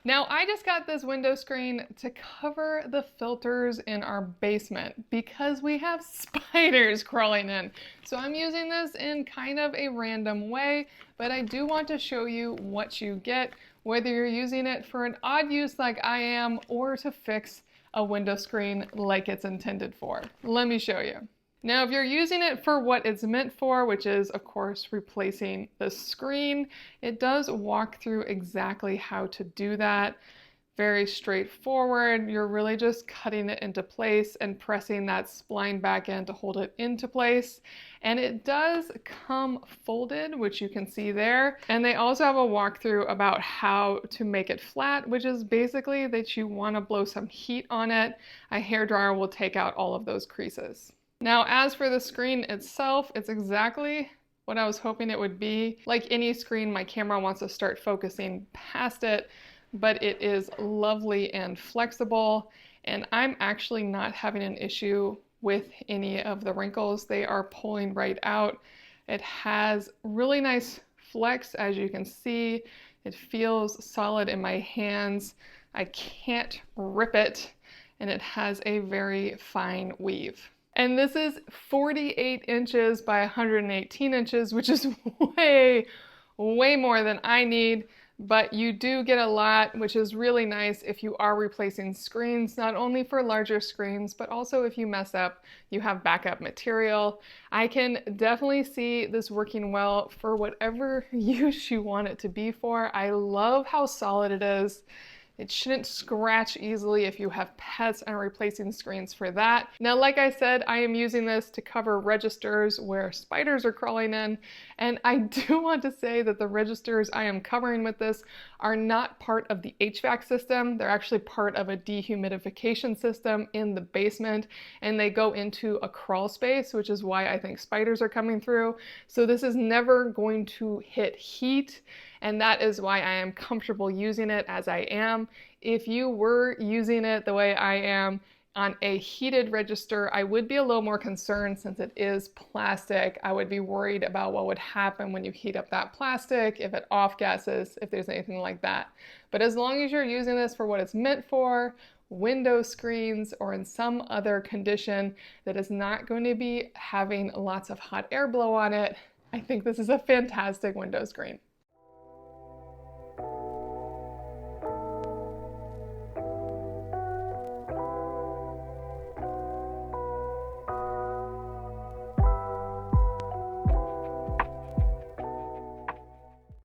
Now, I just got this window screen to cover the filters in our basement because we have spiders crawling in. So I'm using this in kind of a random way, but I do want to show you what you get, whether you're using it for an odd use like I am or to fix a window screen like it's intended for. Let me show you. Now, if you're using it for what it's meant for, which is, of course, replacing the screen, it does walk through exactly how to do that. Very straightforward. You're really just cutting it into place and pressing that spline back in to hold it into place. And it does come folded, which you can see there. And they also have a walkthrough about how to make it flat, which is basically that you want to blow some heat on it. A hairdryer will take out all of those creases. Now, as for the screen itself, it's exactly what I was hoping it would be. Like any screen, my camera wants to start focusing past it, but it is lovely and flexible, and I'm actually not having an issue with any of the wrinkles. They are pulling right out. It has really nice flex, as you can see. It feels solid in my hands. I can't rip it, and it has a very fine weave. And this is 48 inches by 118 inches, which is way more than I need, but you do get a lot, which is really nice if you are replacing screens, not only for larger screens, but also if you mess up, you have backup material. I can definitely see this working well for whatever use you want it to be for. I love how solid it is. It shouldn't scratch easily if you have pets and replacing screens for that. Now, like I said, I am using this to cover registers where spiders are crawling in. And I do want to say that the registers I am covering with this are not part of the HVAC system. They're actually part of a dehumidification system in the basement, and they go into a crawl space, which is why I think spiders are coming through. So this is never going to hit heat, and that is why I am comfortable using it as I am. If you were using it the way I am on a heated register, I would be a little more concerned since it is plastic. I would be worried about what would happen when you heat up that plastic, if it off gases, if there's anything like that. But as long as you're using this for what it's meant for, window screens, or in some other condition that is not going to be having lots of hot air blow on it, I think this is a fantastic window screen.